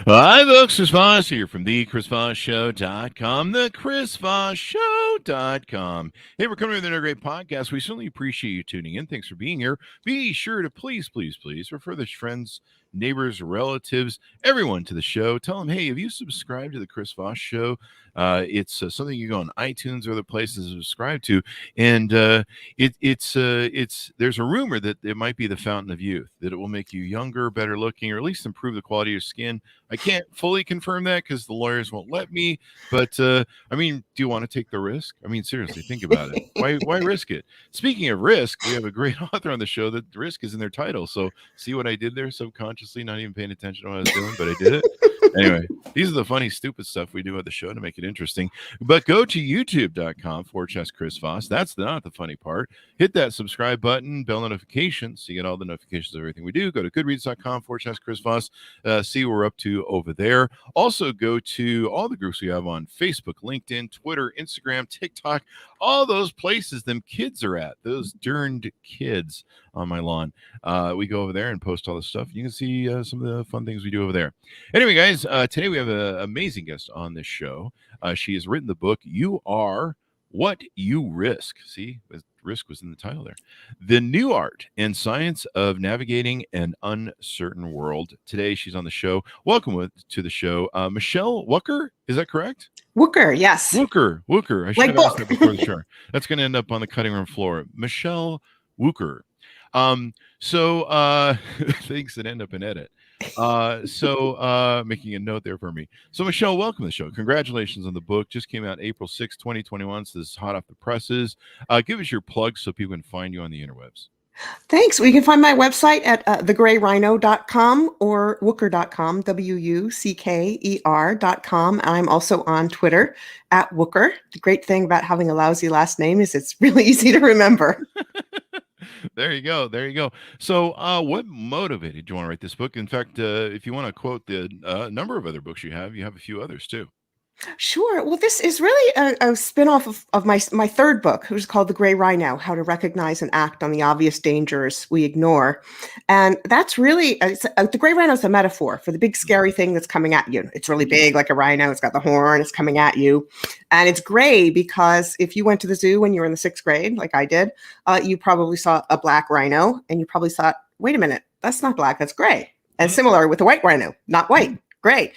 Hi, folks. Chris Voss here from the ChrisVossShow.com, the ChrisVossShow.com. Hey, we're coming with another great podcast. We certainly appreciate you tuning in. Thanks for being here. Be sure to please refer their friends, neighbors, relatives, everyone to the show. Tell them, hey, have you subscribed to the Chris Voss Show? It's something you go on iTunes or other places to subscribe to, and it's there's a rumor that it might be the fountain of youth, that it will make you younger, better looking, or at least improve the quality of your skin. I can't fully confirm that because the lawyers won't let me, but I mean, do you want to take the risk? I mean, seriously, think about it. Why risk it? Speaking of risk, we have a great author on the show that risk is in their title. So see what I did there subconsciously, not even paying attention to what I was doing, but I did it. Anyway, these are the funny, stupid stuff we do at the show to make it interesting. But go to youtube.com/Chris Voss. That's not the funny part. Hit that subscribe button, bell notifications, so you get all the notifications of everything we do. Go to goodreads.com/Chris Voss. See what we're up to over there. Also, go to all the groups we have on Facebook, LinkedIn, Twitter, Instagram, TikTok, all those places them kids are at. Those darned kids on my lawn. We go over there and post all this stuff. You can see some of the fun things we do over there. Anyway, guys, today we have an amazing guest on this show. She has written the book, You Are What You Risk. See, risk was in the title there. The New Art and Science of Navigating an Uncertain World. Today, she's on the show. Welcome to the show, Michele Wucker. Is that correct? Wucker, yes. Wucker. I should have asked that before the show. That's going to end up on the cutting room floor. Michele Wucker. So things that end up in edit. Making a note there for me. So Michele, welcome to the show. Congratulations on the book. Just came out April 6, 2021. So this is hot off the presses. Give us your plug so people can find you on the interwebs. Thanks. Well, you can find my website at thegrayrhino.com or Wucker.com, WUCKER.com. I'm also on Twitter at Wucker. The great thing about having a lousy last name is it's really easy to remember. There you go. So what motivated you want to write this book? In fact, if you want to quote the number of other books you have a few others too. Sure. Well, this is really a spin-off of my third book, which is called The Gray Rhino, How to Recognize and Act on the Obvious Dangers We Ignore. And that's really, the gray rhino is a metaphor for the big scary thing that's coming at you. It's really big like a rhino. It's got the horn. It's coming at you. And it's gray because if you went to the zoo when you were in the 6th grade, like I did, you probably saw a black rhino and you probably thought, wait a minute, that's not black, that's gray. And similar with the white rhino, not white, gray.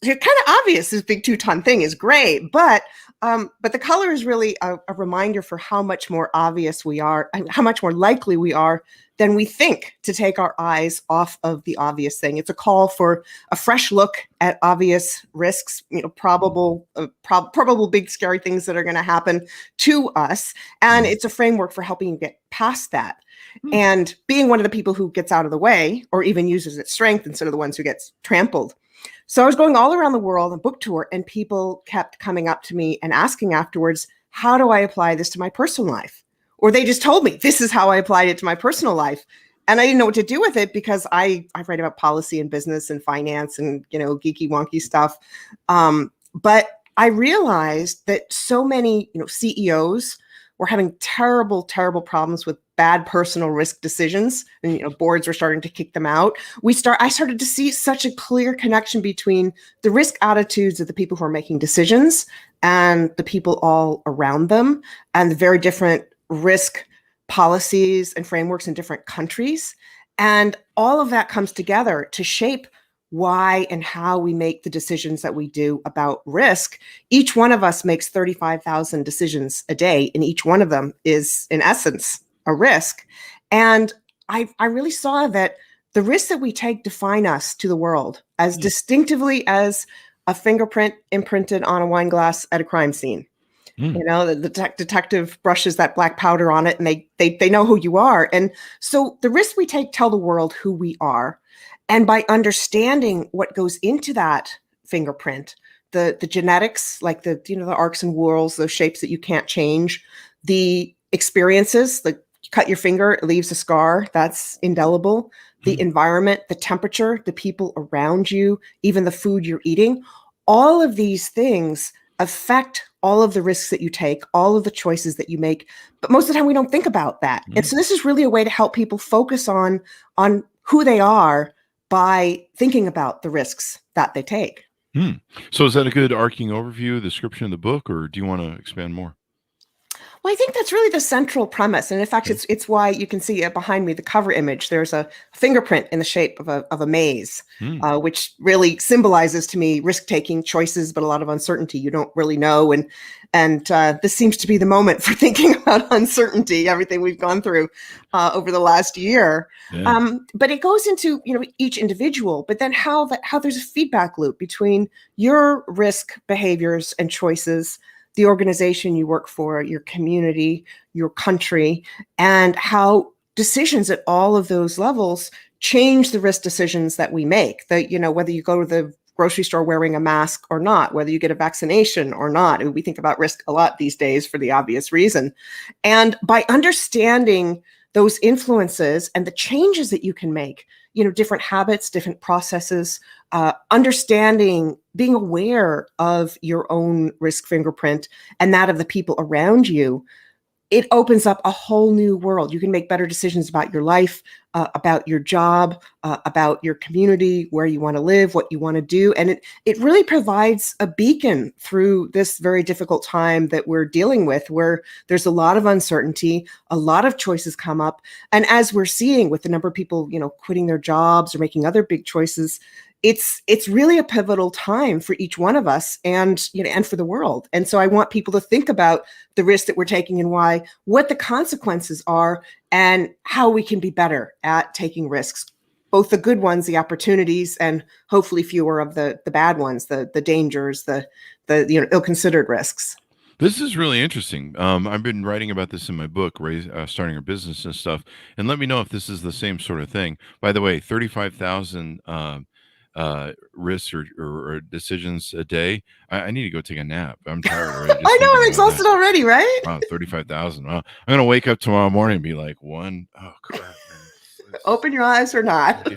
It's kind of obvious this big 2-ton thing is gray, but the color is really a reminder for how much more obvious we are, and how much more likely we are than we think to take our eyes off of the obvious thing. It's a call for a fresh look at obvious risks, probable big scary things that are going to happen to us, and it's a framework for helping you get past that. And being one of the people who gets out of the way, or even uses its strength instead of the ones who gets trampled. So I was going all around the world on book tour, and people kept coming up to me and asking afterwards, how do I apply this to my personal life? Or they just told me, this is how I applied it to my personal life. And I didn't know what to do with it because I write about policy and business and finance and, geeky wonky stuff. But I realized that so many, CEOs were having terrible, terrible problems with bad personal risk decisions, and boards were starting to kick them out. I started to see such a clear connection between the risk attitudes of the people who are making decisions and the people all around them, and the very different risk policies and frameworks in different countries. And all of that comes together to shape why and how we make the decisions that we do about risk. Each one of us makes 35,000 decisions a day, and each one of them is, in essence, a risk. And I really saw that the risks that we take define us to the world as distinctively as a fingerprint imprinted on a wine glass at a crime scene. The detective brushes that black powder on it, and they know who you are. And so the risks we take tell the world who we are. And by understanding what goes into that fingerprint, the genetics, like the arcs and whorls, those shapes that you can't change, the experiences, like you cut your finger, it leaves a scar, that's indelible, the environment, the temperature, the people around you, even the food you're eating, all of these things affect all of the risks that you take, all of the choices that you make. But most of the time we don't think about that. And so this is really a way to help people focus on who they are by thinking about the risks that they take. So is that a good arcing overview, description of the book, or do you want to expand more? Well, I think that's really the central premise. And in fact, it's why you can see behind me, the cover image, there's a fingerprint in the shape of a maze, which really symbolizes to me risk-taking choices, but a lot of uncertainty. You don't really know. And this seems to be the moment for thinking about uncertainty, everything we've gone through over the last year. Yeah. But it goes into, each individual, but then how there's a feedback loop between your risk behaviors and choices, the organization you work for, your community, your country, and how decisions at all of those levels change the risk decisions that we make. That, whether you go to the grocery store wearing a mask or not, whether you get a vaccination or not. And we think about risk a lot these days for the obvious reason. And by understanding those influences and the changes that you can make, different habits, different processes, understanding, being aware of your own risk fingerprint and that of the people around you, it opens up a whole new world. You can make better decisions about your life, about your job, about your community, where you want to live, what you want to do. And it really provides a beacon through this very difficult time that we're dealing with, where there's a lot of uncertainty, a lot of choices come up. And as we're seeing with the number of people, quitting their jobs or making other big choices, it's really a pivotal time for each one of us and for the world. And so I want people to think about the risk that we're taking and why, what the consequences are, and how we can be better at taking risks, both the good ones, the opportunities, and hopefully fewer of the bad ones, the dangers, the ill-considered risks. This is really interesting. I've been writing about this in my book, Starting a Business and stuff. And let me know if this is the same sort of thing. By the way, 35,000 risks or decisions a day. I need to go take a nap. I'm tired already. I know, I'm exhausted already, right? Wow, 35,000. Wow. I'm going to wake up tomorrow morning and be like, oh, crap. Open your eyes or not.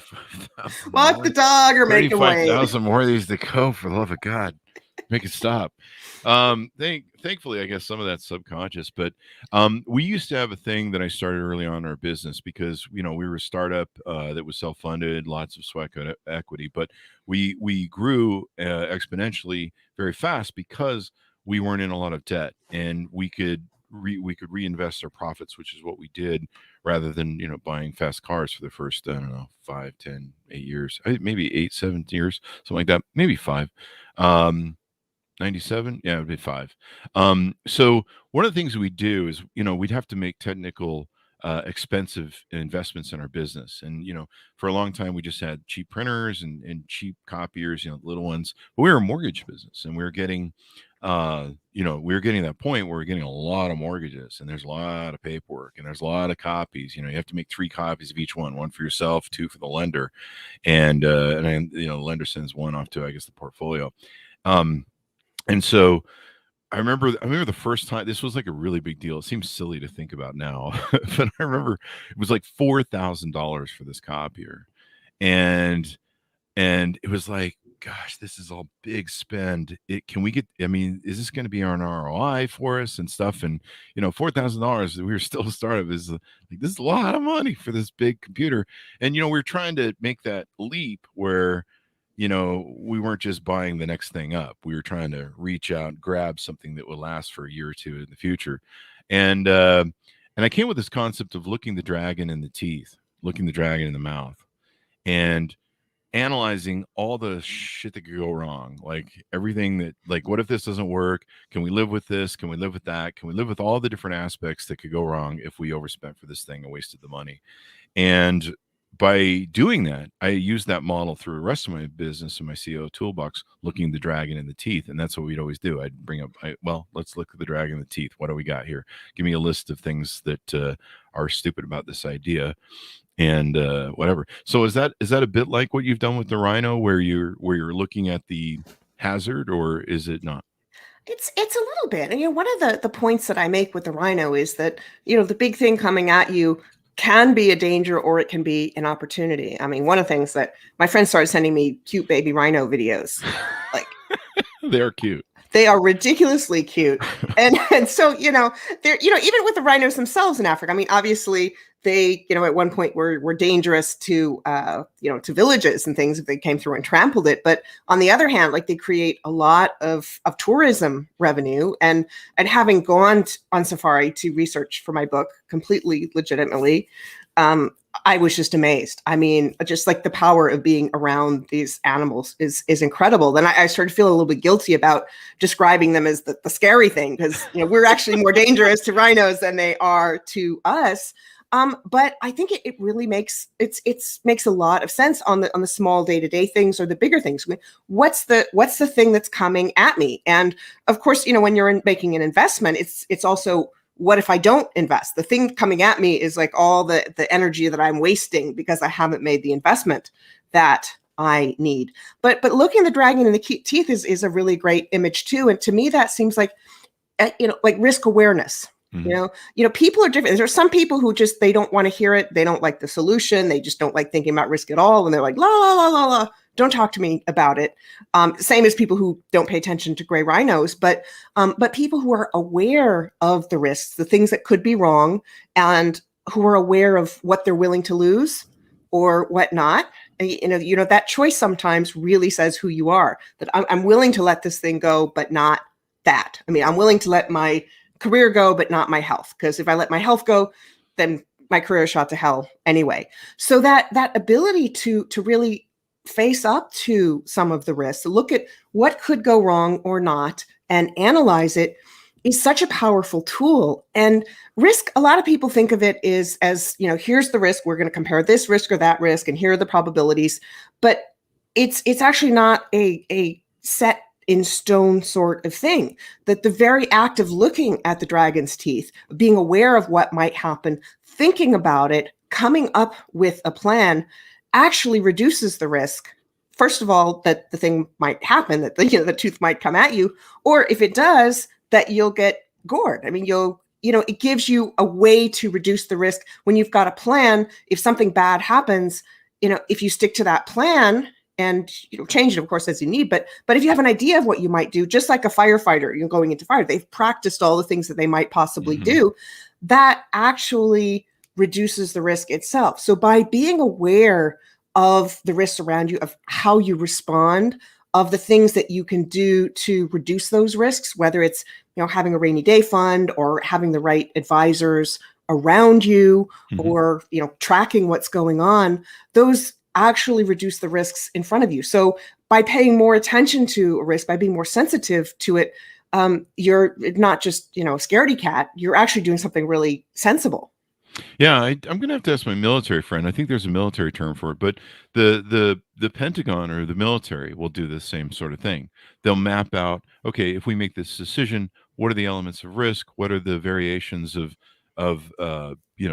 Walk the dog or make it wait. 35,000 more of these to go, for the love of God. Make it stop. Thankfully, I guess some of that's subconscious, but we used to have a thing that I started early on in our business because, we were a startup that was self-funded, lots of sweat equity, but we grew exponentially very fast because we weren't in a lot of debt, and we could reinvest our profits, which is what we did, rather than buying fast cars for the first 5, 10, 8 years, maybe 8, 7 years, something like that, maybe 5. 97, yeah, it'd be 5. So one of the things we do is we'd have to make technical expensive investments in our business, and for a long time we just had cheap printers and cheap copiers, little ones, but we were a mortgage business, and we were getting that point where we're getting a lot of mortgages, and there's a lot of paperwork, and there's a lot of copies. You have to make 3 copies of each one for yourself, 2 for the lender, and the lender sends 1 off to, I guess, the portfolio. And so I remember the first time, this was like a really big deal. It seems silly to think about now, but I remember it was like $4,000 for this copier. And it was like, gosh, this is all big spend. Is this going to be an ROI for us and stuff? And, $4,000, we were still a startup, is like, this is a lot of money for this big computer. And, we're trying to make that leap where, we weren't just buying the next thing up. We were trying to reach out and grab something that would last for a year or 2 in the future. And I came with this concept of looking the dragon in the teeth, looking the dragon in the mouth, and analyzing all the shit that could go wrong. Like everything that, like, what if this doesn't work? Can we live with this? Can we live with that? Can we live with all the different aspects that could go wrong if we overspent for this thing and wasted the money? And by doing that, I use that model through the rest of my business and my CEO toolbox, looking the dragon in the teeth. And that's what we'd always do. I'd bring up, let's look at the dragon in the teeth. What do we got here? Give me a list of things that are stupid about this idea, and whatever. So is that a bit like what you've done with the Rhino, where you're looking at the hazard, or is it not? It's a little bit. And one of the points that I make with the Rhino is that, the big thing coming at you can be a danger or it can be an opportunity. I mean, one of the things that my friends started sending me cute baby rhino videos. Like, they're cute. They are ridiculously cute. And so, they're, even with the rhinos themselves in Africa, I mean, obviously they, at one point were dangerous to, to villages and things if they came through and trampled it. But on the other hand, like they create a lot of tourism revenue, and having gone on safari to research for my book completely legitimately, I was just amazed. I mean, just like the power of being around these animals is incredible. Then I started feeling a little bit guilty about describing them as the scary thing, because we're actually more dangerous to rhinos than they are to us. But I think it really makes makes a lot of sense on the small day-to-day things or the bigger things. What's the thing that's coming at me? And of course, when you're making an investment, it's also, what if I don't invest? The thing coming at me is like all the energy that I'm wasting because I haven't made the investment that I need. But looking at the dragon in the teeth is a really great image too. And to me, that seems like, like risk awareness. Mm-hmm. People are different. There are some people who just, they don't want to hear it. They don't like the solution. They just don't like thinking about risk at all. And they're like, la, la, la, la, la. Don't talk to me about it. Same as people who don't pay attention to gray rhinos, but people who are aware of the risks, the things that could be wrong, and who are aware of what they're willing to lose or what not. That choice sometimes really says who you are. That I'm willing to let this thing go, but not that. I mean, I'm willing to let my career go, but not my health. Because if I let my health go, then my career is shot to hell anyway. So that ability to really face up to some of the risks, look at what could go wrong or not, and analyze it, is such a powerful tool. And risk, a lot of people think of it as here's the risk, we're going to compare this risk or that risk, and here are the probabilities. But it's actually not a set in stone sort of thing. That the very act of looking at the dragon's teeth, being aware of what might happen, thinking about it, coming up with a plan, actually reduces the risk. First of all, that the thing might happen, that the tooth might come at you, or if it does, that you'll get gored. I mean, it gives you a way to reduce the risk when you've got a plan. If something bad happens, if you stick to that plan and change it, of course, as you need, but if you have an idea of what you might do, just like a firefighter, going into fire, they've practiced all the things that they might possibly mm-hmm. do, that actually reduces the risk itself. So by being aware of the risks around you, of how you respond, of the things that you can do to reduce those risks, whether it's having a rainy day fund or having the right advisors around you, mm-hmm. or tracking what's going on, those actually reduce the risks in front of you. So by paying more attention to a risk, by being more sensitive to it, you're not just a scaredy cat. You're actually doing something really sensible. Yeah, I'm going to have to ask my military friend. I think there's a military term for it, but the Pentagon or the military will do the same sort of thing. They'll map out, okay, if we make this decision, what are the elements of risk? What are the variations of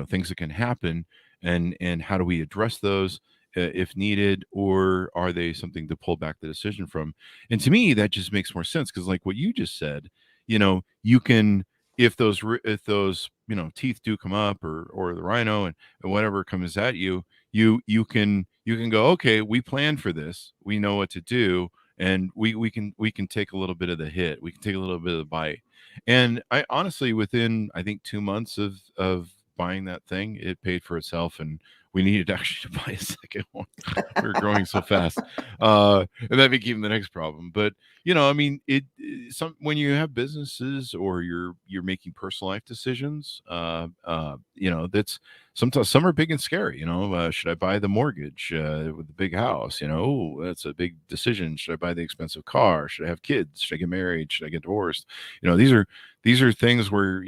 things that can happen, and how do we address those if needed, or are they something to pull back the decision from? And to me, that just makes more sense, because like what you just said, you can, if those teeth do come up, or the rhino and whatever comes at you, you can go, okay, we planned for this, we know what to do, and we can take a little bit of the hit, we can take a little bit of the bite. And I honestly, within I think 2 months of buying that thing, it paid for itself, and we needed actually to buy a second one. We were growing so fast, and that became the next problem. But I mean, when you have businesses or you're making personal life decisions, that's sometimes some are big and scary. Should I buy the mortgage with the big house? Oh, that's a big decision. Should I buy the expensive car? Should I have kids? Should I get married? Should I get divorced? These are things where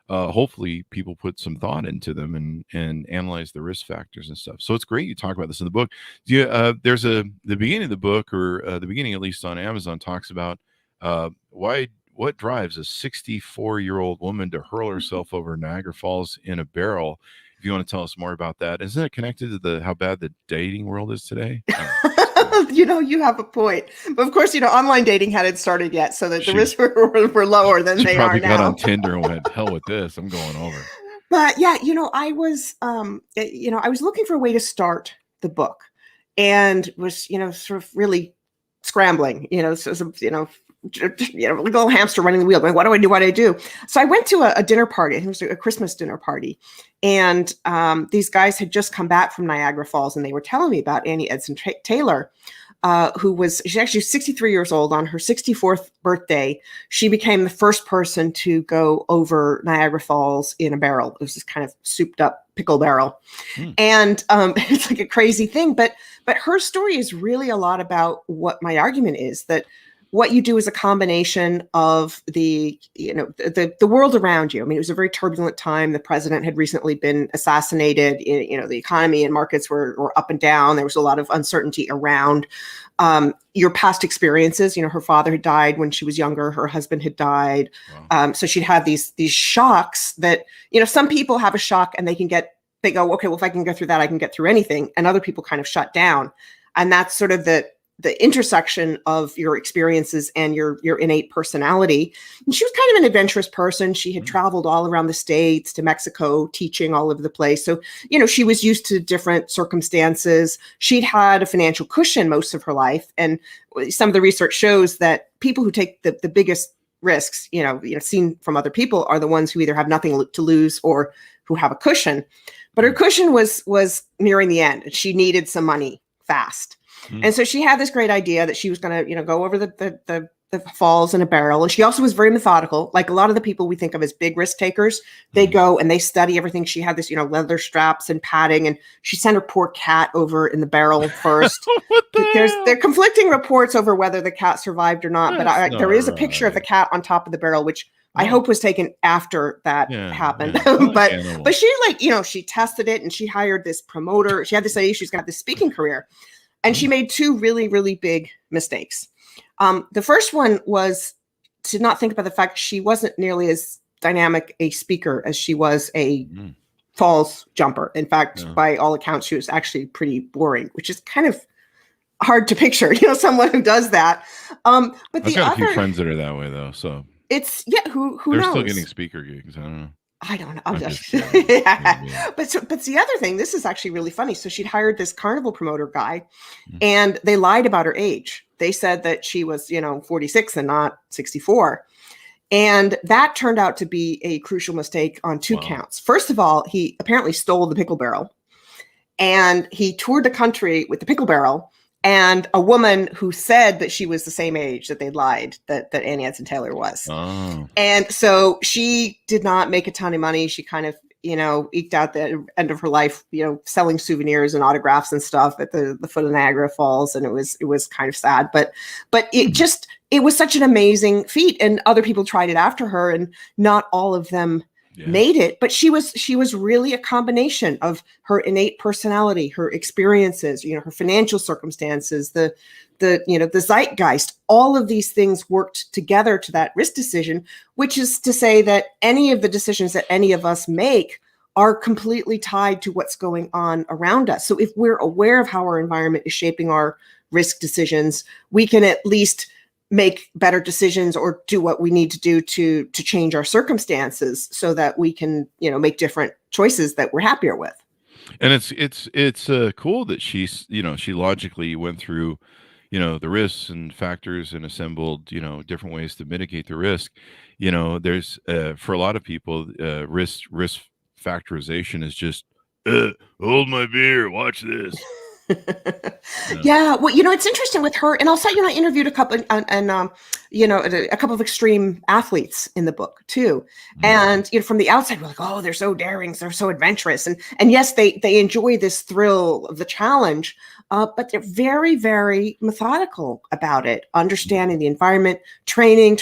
hopefully people put some thought into them and analyze the risk factors and stuff. So it's great you talk about this in the book. There's the beginning of the book, or the beginning, at least on Amazon, talks about what drives a 64-year-old woman to hurl herself over Niagara Falls in a barrel. If you want to tell us more about that, isn't it connected to how bad the dating world is today? You have a point. But of course, online dating hadn't started yet, so that the risks were lower than they are now. She probably got on Tinder and went, hell with this, I'm going over. But yeah, I was looking for a way to start the book, and was, sort of really scrambling, like a little hamster running the wheel. Going, what do I do? What do I do? So I went to a dinner party. It was a Christmas dinner party. And these guys had just come back from Niagara Falls, and they were telling me about Annie Edson Taylor, she's actually 63 years old. On her 64th birthday, she became the first person to go over Niagara Falls in a barrel. It was this kind of souped up pickle barrel. And it's like a crazy thing, but her story is really a lot about what my argument is, that what you do is a combination of the world around you. I mean, it was a very turbulent time. The president had recently been assassinated. The economy and markets were up and down. There was a lot of uncertainty around your past experiences. Her father had died when she was younger. Her husband had died. Wow. So she'd have these shocks that, some people have a shock and they go, okay, well, if I can go through that, I can get through anything. And other people kind of shut down. And that's sort of the intersection of your experiences and your innate personality. And she was kind of an adventurous person. She had traveled all around the States, to Mexico, teaching all over the place. So, she was used to different circumstances. She'd had a financial cushion most of her life. And some of the research shows that people who take the biggest risks, seen from other people, are the ones who either have nothing to lose or who have a cushion. But her cushion was nearing the end, and she needed some money fast. And so she had this great idea that she was going to, go over the falls in a barrel. And she also was very methodical. Like a lot of the people we think of as big risk takers, they go and they study everything. She had this, leather straps and padding, and she sent her poor cat over in the barrel first. There are conflicting reports over whether the cat survived or not. But there is a picture of the cat on top of the barrel, which I hope was taken after that happened. Yeah. But she she tested it, and she hired this promoter. She had this idea she's got this speaking career. And she made two really, really big mistakes. The first one was to not think about the fact she wasn't nearly as dynamic a speaker as she was a falls jumper. In fact, by all accounts, she was actually pretty boring, which is kind of hard to picture, someone who does that. But I've got a few friends that are that way, though. So it's, who they're knows? Still getting speaker gigs. I don't know. I don't know. But the other thing, this is actually really funny. So she'd hired this carnival promoter guy, and they lied about her age. They said that she was, 46 and not 64. And that turned out to be a crucial mistake on two counts. First of all, he apparently stole the pickle barrel, and he toured the country with the pickle barrel. And a woman who said that she was the same age that they lied that Annie Edson Taylor was. Oh. And so she did not make a ton of money. She kind of, eked out the end of her life, selling souvenirs and autographs and stuff at the foot of Niagara Falls. And it was kind of sad, but it was such an amazing feat. And other people tried it after her, and not all of them made it. But she was really a combination of her innate personality, her experiences, her financial circumstances, the zeitgeist. All of these things worked together to that risk decision, which is to say that any of the decisions that any of us make are completely tied to what's going on around us. So if we're aware of how our environment is shaping our risk decisions, we can at least make better decisions or do what we need to do to change our circumstances so that we can, make different choices that we're happier with. And it's cool that she's, she logically went through, the risks and factors and assembled, different ways to mitigate the risk. There's for a lot of people, risk factorization is just hold my beer, watch this. Yeah, well, it's interesting with her, and also, I interviewed a couple, a couple of extreme athletes in the book too, and from the outside, we're like, oh, they're so daring, they're so adventurous, and yes, they enjoy this thrill of the challenge, but they're very, very methodical about it, understanding the environment, training,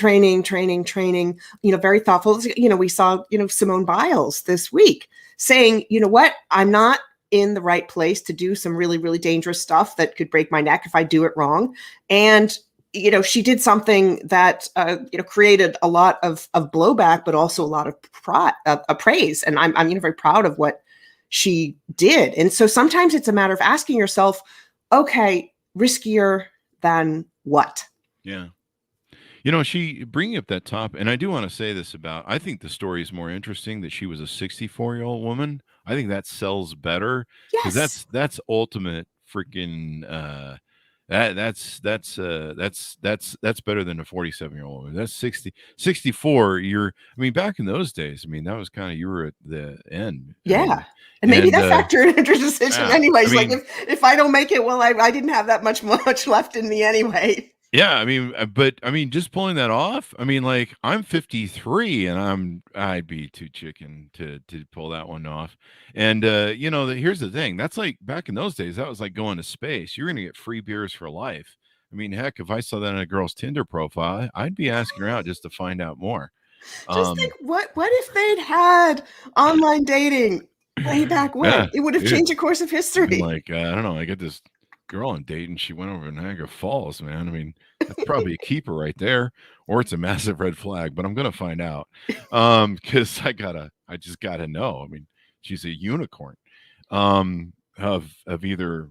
very thoughtful. We saw, Simone Biles this week saying, what, I'm not in the right place to do some really, really dangerous stuff that could break my neck if I do it wrong. And, she did something that, created a lot of blowback, but also a lot of praise. And I'm very proud of what she did. And so sometimes it's a matter of asking yourself, okay, riskier than what? Yeah. She bringing up that top, and I do want to say this I think the story is more interesting that she was a 64-year-old woman. I think that sells better because that's ultimate freaking That's better than a 47-year-old woman. That's 64. I mean, back in those days, I mean, that was kind of, you were at the end. I Yeah. mean, And maybe and that factored into your decision yeah, I anyways. Like mean, if I don't make it, well, I didn't have that much left in me anyway. yeah, I mean, but I mean, just pulling that off. I mean, like, I'm 53, and I'd be too chicken to pull that one off. And here's the thing. That's like back in those days. That was like going to space. You're gonna get free beers for life. I mean, heck, if I saw that on a girl's Tinder profile, I'd be asking her out just to find out more. Just think, what if they'd had online dating way back when? Yeah, It would have dude. changed the course of Been history. like, I don't know. I got this girl on date, and she went over to Niagara Falls, man. I mean, that's probably a keeper right there, or it's a massive red flag. But I'm gonna find out, because I just gotta know. I mean, she's a unicorn, of either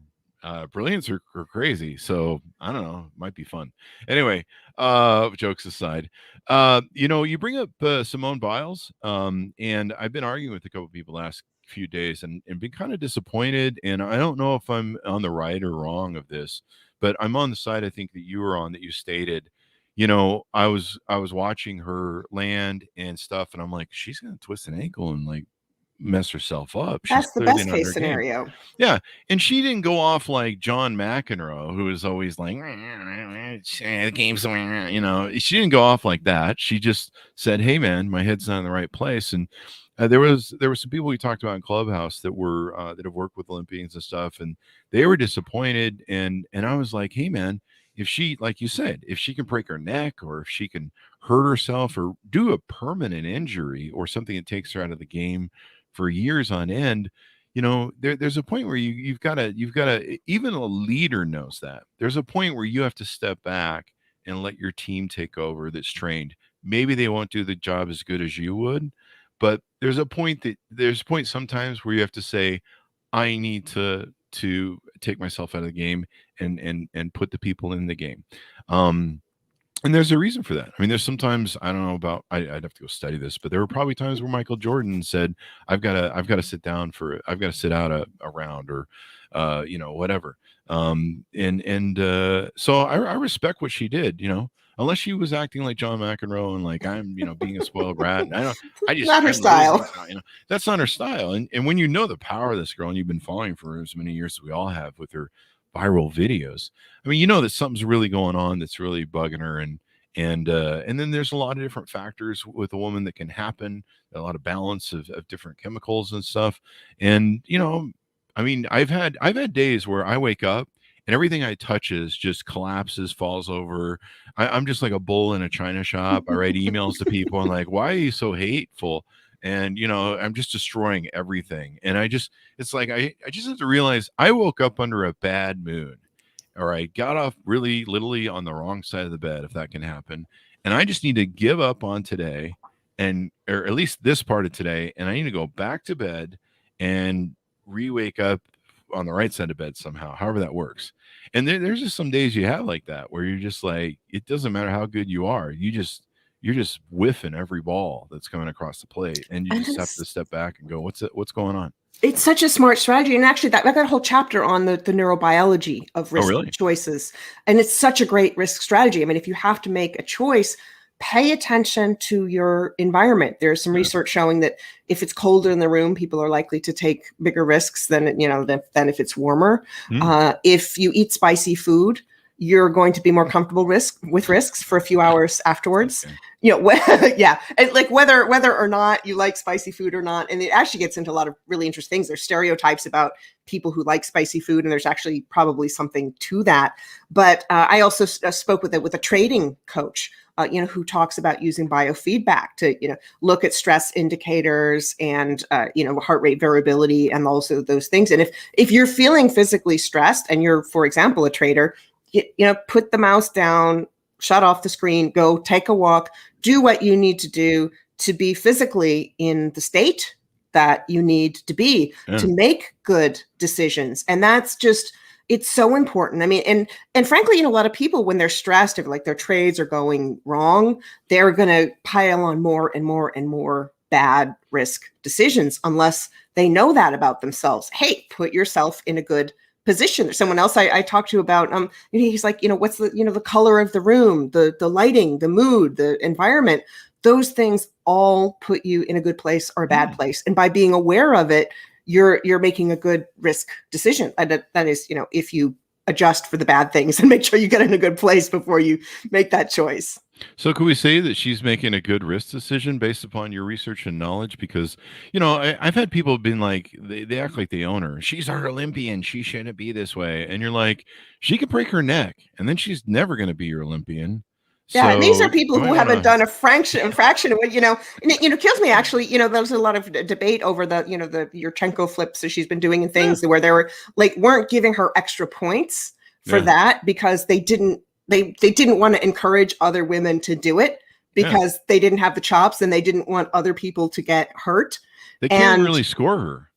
brilliance or crazy. So I don't know. Might be fun. Anyway, jokes aside, you bring up Simone Biles, and I've been arguing with a couple people last few days, and been kind of disappointed. And I don't know if I'm on the right or wrong of this, but I'm on the side I think that you were on, that you stated. I was watching her land and stuff, and I'm like, she's gonna twist an ankle and like mess herself up. She's That's the clearly best not in case her game. scenario. Yeah, and she didn't go off like John McEnroe, who was always like, the game's, she didn't go off like that. She just said, hey, man, my head's not in the right place. And there were some people we talked about in Clubhouse that have worked with Olympians and stuff, and they were disappointed. And I was like, hey, man, if she, like you said, if she can break her neck, or if she can hurt herself or do a permanent injury or something that takes her out of the game for years on end, there's a point where you've got to, even a leader knows that there's a point where you have to step back and let your team take over that's trained. Maybe they won't do the job as good as you would, but there's a point sometimes where you have to say, I need to take myself out of the game and put the people in the game. And there's a reason for that. I mean, there's sometimes, I don't know about, I'd have to go study this, but there were probably times where Michael Jordan said, I've got to sit out a round, or, whatever. So I respect what she did, unless she was acting like John McEnroe and like, I'm, being a spoiled brat. And Not her style. That's not her style. And when you know the power of this girl, and you've been following for as many years as we all have with her viral videos, I mean, that something's really going on that's really bugging her. And then there's a lot of different factors with a woman that can happen, a lot of balance of different chemicals and stuff. And, I mean, I've had days where I wake up and everything I touches just collapses, falls over. I'm just like a bull in a china shop. I write emails to people and like, why are you so hateful? And, I'm just destroying everything. And it's like, I just have to realize I woke up under a bad mood, or I got off really literally on the wrong side of the bed, if that can happen. And I just need to give up on today, or at least this part of today. And I need to go back to bed and re-wake up on the right side of bed somehow, however that works. And there's just some days you have like that, where you're just like, it doesn't matter how good you are. You're just whiffing every ball that's coming across the plate, and you just have to step back and go, what's going on? It's such a smart strategy. And actually, I got a whole chapter on the neurobiology of risk choices. And it's such a great risk strategy. I mean, if you have to make a choice, pay attention to your environment. There's some research showing that if it's colder in the room, people are likely to take bigger risks than if it's warmer. If you eat spicy food, you're going to be more comfortable with risks for a few hours afterwards. Okay. And like whether or not you like spicy food or not. And it actually gets into a lot of really interesting things. There's stereotypes about people who like spicy food, and there's actually probably something to that. But I also spoke with a trading coach, who talks about using biofeedback to, look at stress indicators and, heart rate variability and also those things. And if you're feeling physically stressed and you're, for example, a trader, put the mouse down, shut off the screen, go take a walk, do what you need to do to be physically in the state that you need to be to make good decisions. And that's just, it's so important. I mean, and frankly, a lot of people, when they're stressed, if like their trades are going wrong, they're going to pile on more and more and more bad risk decisions unless they know that about themselves. Hey, put yourself in a good position. There's someone else I talked to about, he's like, what's the, the color of the room, the lighting, the mood, the environment. Those things all put you in a good place or a bad place. And by being aware of it, you're making a good risk decision. And that is, if you adjust for the bad things and make sure you get in a good place before you make that choice. So could we say that she's making a good risk decision based upon your research and knowledge? Because, I've had people been like, they act like they own her. She's our Olympian. She shouldn't be this way. And you're like, she could break her neck and then she's never going to be your Olympian. Yeah, So and these are people who haven't done a fraction of it, and it kills me actually. There was a lot of debate over the Yurchenko flips that she's been doing and things where they were weren't giving her extra points for that because they didn't want to encourage other women to do it because they didn't have the chops and they didn't want other people to get hurt. They can't really score her.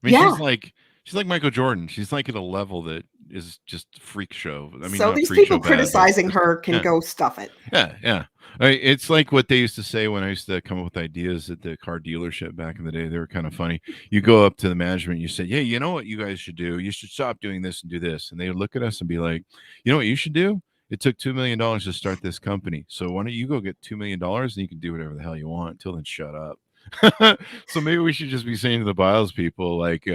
I mean, she's like Michael Jordan. She's like at a level that is just freak show. I mean, so these people criticizing her can go stuff it. Yeah. It's like what they used to say when I used to come up with ideas at the car dealership back in the day. They were kind of funny. You go up to the management, you say, "Yeah, you know what you guys should do? You should stop doing this and do this." And they would look at us and be like, "You know what you should do? It took $2 million to start this company. So why don't you go get $2 million and you can do whatever the hell you want. Until then, shut up." So maybe we should just be saying to the Biles people like,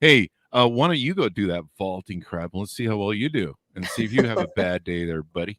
"Hey, why don't you go do that vaulting crap and let's see how well you do and see if you have a bad day there, buddy."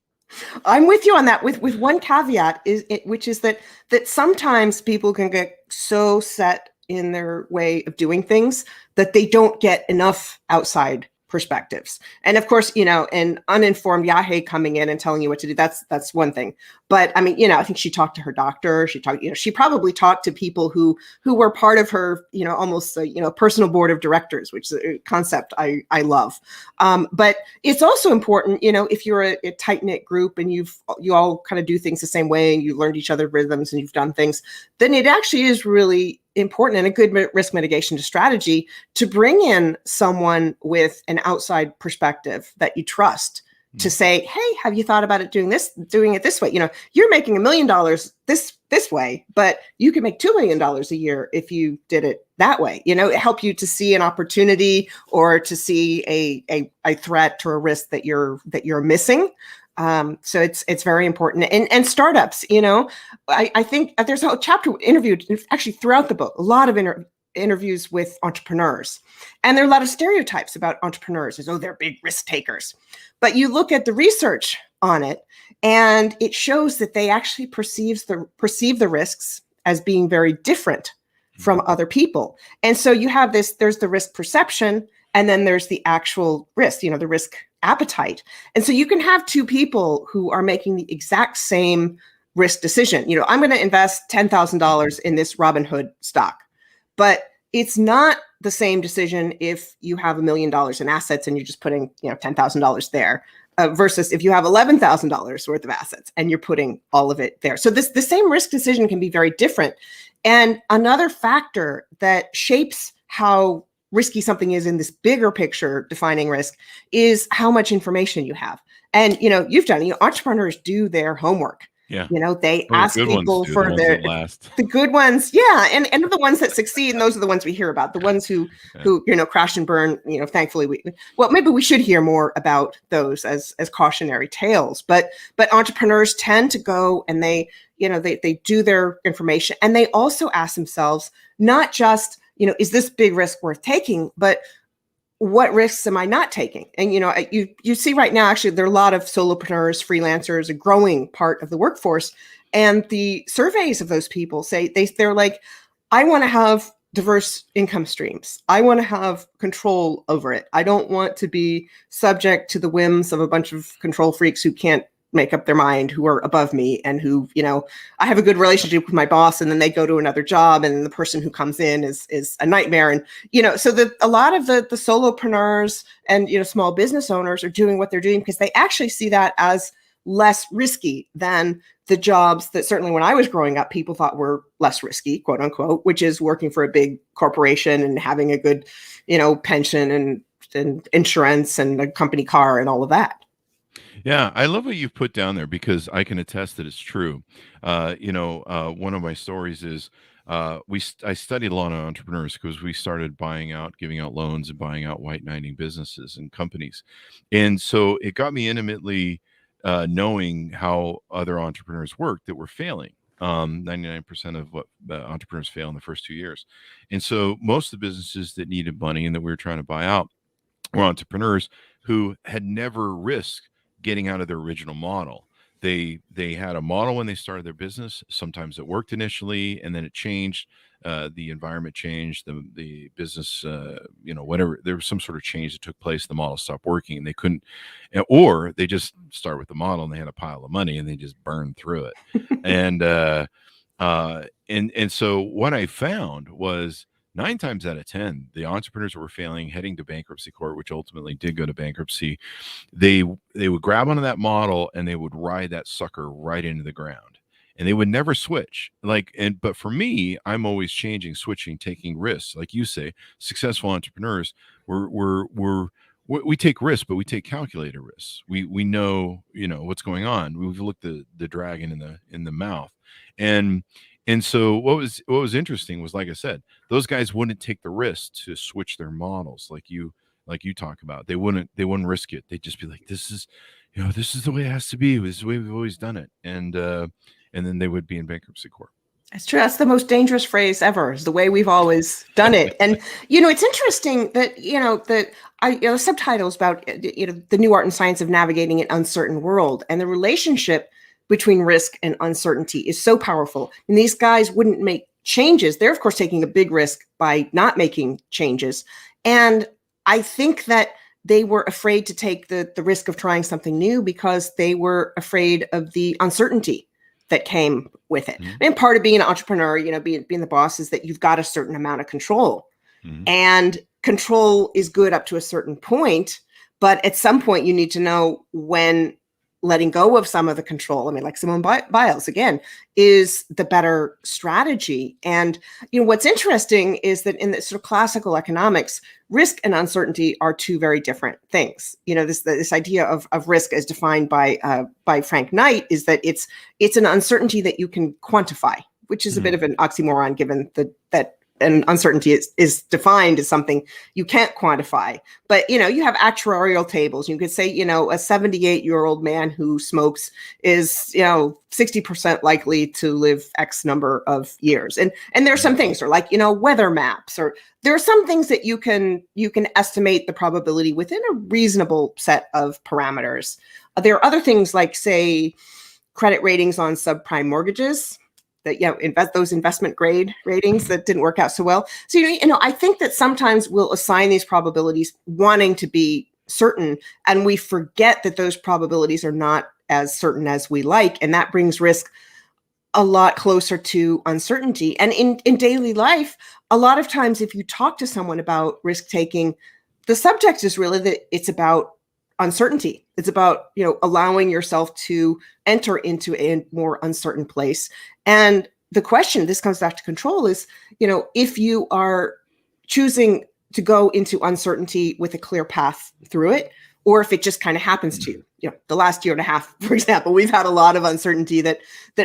I'm with you on that with one caveat which is that sometimes people can get so set in their way of doing things that they don't get enough outside perspectives. And of course, an uninformed Yahe coming in and telling you what to do, that's one thing. But I mean, I think she talked to her doctor. She probably talked to people who were part of her, almost a, personal board of directors, which is a concept I love. But it's also important, if you're a tight knit group and you all kind of do things the same way and you learned each other rhythms and you've done things, then it actually is really important and a good risk mitigation strategy to bring in someone with an outside perspective that you trust to say, "Hey, have you thought about doing it this way? You're making $1 million this way, but you could make $2 million a year if you did it that way." It help you to see an opportunity or to see a threat or a risk that you're missing. So it's very important. And startups, I think there's a chapter interviewed actually throughout the book, a lot of interviews with entrepreneurs. And there are a lot of stereotypes about entrepreneurs as, they're big risk takers. But you look at the research on it and it shows that they actually perceive the risks as being very different from other people. And so you have there's the risk perception and then there's the actual risk, the risk appetite. And so you can have two people who are making the exact same risk decision. I'm going to invest $10,000 in this Robinhood stock, but it's not the same decision if you have $1 million in assets and you're just putting, $10,000 there versus if you have $11,000 worth of assets and you're putting all of it there. So the same risk decision can be very different. And another factor that shapes how risky something is in this bigger picture defining risk is how much information you have. And, you've done, entrepreneurs do their homework. Yeah. They ask people for the good ones. Yeah. And the ones that succeed. And those are the ones we hear about, the ones who crash and burn, thankfully maybe we should hear more about those as cautionary tales, but entrepreneurs tend to go and they do their information and they also ask themselves, not just, is this big risk worth taking, but what risks am I not taking? And, you see right now, actually, there are a lot of solopreneurs, freelancers, a growing part of the workforce. And the surveys of those people say they're like, I want to have diverse income streams. I want to have control over it. I don't want to be subject to the whims of a bunch of control freaks who can't make up their mind, who are above me and who, I have a good relationship with my boss and then they go to another job and the person who comes in is a nightmare. And, so a lot of the solopreneurs and, small business owners are doing what they're doing because they actually see that as less risky than the jobs that certainly when I was growing up, people thought were less risky, quote unquote, which is working for a big corporation and having a good, pension and insurance and a company car and all of that. Yeah, I love what you've put down there because I can attest that it's true. One of my stories is I studied a lot of entrepreneurs because we started buying out, giving out loans, and buying out white knighting businesses and companies, and so it got me intimately knowing how other entrepreneurs work that were failing. 99% of what entrepreneurs fail in the first 2 years, and so most of the businesses that needed money and that we were trying to buy out were entrepreneurs who had never risked getting out of their original model. They had a model when they started their business. Sometimes it worked initially, and then it changed. The environment changed. The business, whatever. There was some sort of change that took place. The model stopped working, and they couldn't, or they just start with the model and they had a pile of money and they just burned through it. and so what I found was 9 times out of 10, the entrepreneurs who were failing, heading to bankruptcy court, which ultimately did go to bankruptcy, they would grab onto that model and they would ride that sucker right into the ground, and they would never switch. But for me, I'm always changing, switching, taking risks. Like you say, successful entrepreneurs, we take risks, but we take calculated risks. We know what's going on. We've looked the dragon in the mouth, and so what was interesting was, like I said, those guys wouldn't take the risk to switch their models like you talk about. They wouldn't risk it. They'd just be like, this is the way it has to be. This is the way we've always done it. And then they would be in bankruptcy court. That's true. That's the most dangerous phrase ever, is the way we've always done it. And, it's interesting that, the subtitles about, the new art and science of navigating an uncertain world, and the relationship between risk and uncertainty is so powerful. And these guys wouldn't make changes. They're, of course, taking a big risk by not making changes. And I think that they were afraid to take the risk of trying something new because they were afraid of the uncertainty that came with it. Mm-hmm. And part of being an entrepreneur, being the boss, is that you've got a certain amount of control. Mm-hmm. And control is good up to a certain point. But at some point, you need to know when letting go of some of the control, like Simone Biles, again, is the better strategy. And, what's interesting is that in the sort of classical economics, risk and uncertainty are two very different things. This idea of risk as defined by Frank Knight is that it's an uncertainty that you can quantify, which is a bit of an oxymoron, given that and uncertainty is defined as something you can't quantify. But, you have actuarial tables. You could say, a 78-year-old man who smokes is, 60% likely to live X number of years. And there are some things, or like, weather maps, or there are some things that you can estimate the probability within a reasonable set of parameters. There are other things like, say, credit ratings on subprime mortgages, that those investment grade ratings that didn't work out so well. So, I think that sometimes we'll assign these probabilities wanting to be certain, and we forget that those probabilities are not as certain as we like. And that brings risk a lot closer to uncertainty. And in daily life, a lot of times, if you talk to someone about risk taking, the subtext is really that it's about uncertainty. It's about, allowing yourself to enter into a more uncertain place. And the question, this comes back to control, is, if you are choosing to go into uncertainty with a clear path through it, or if it just kind of happens to you. The last year and a half, for example, we've had a lot of uncertainty that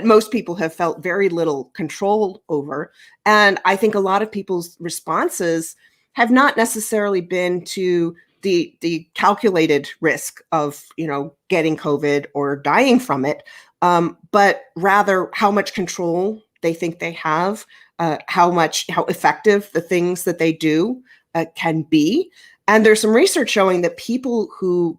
most people have felt very little control over. And I think a lot of people's responses have not necessarily been to the calculated risk of, getting COVID or dying from it, but rather how much control they think they have, how effective the things that they do can be. And there's some research showing that people who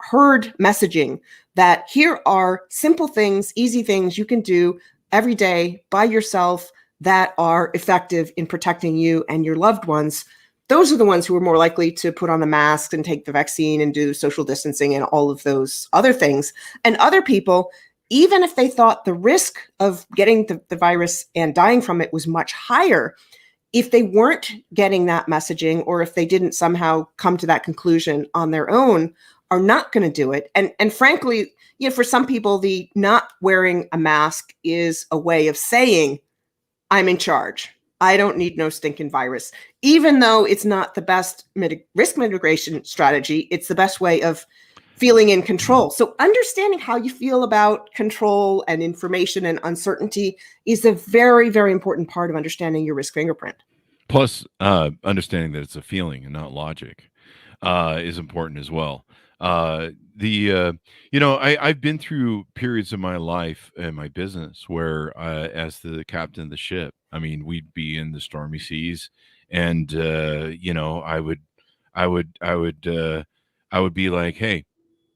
heard messaging that here are simple things, easy things you can do every day by yourself that are effective in protecting you and your loved ones, those are the ones who are more likely to put on the mask and take the vaccine and do social distancing and all of those other things. And other people, even if they thought the risk of getting the virus and dying from it was much higher, if they weren't getting that messaging, or if they didn't somehow come to that conclusion on their own, are not going to do it. And frankly, for some people, the not wearing a mask is a way of saying, I'm in charge. I don't need no stinking virus. Even though it's not the best risk mitigation strategy, it's the best way of feeling in control. So understanding how you feel about control and information and uncertainty is a very, very important part of understanding your risk fingerprint. Plus, understanding that it's a feeling and not logic is important as well. I've been through periods of my life and my business where, as the captain of the ship, I mean, we'd be in the stormy seas, and I would be like, hey,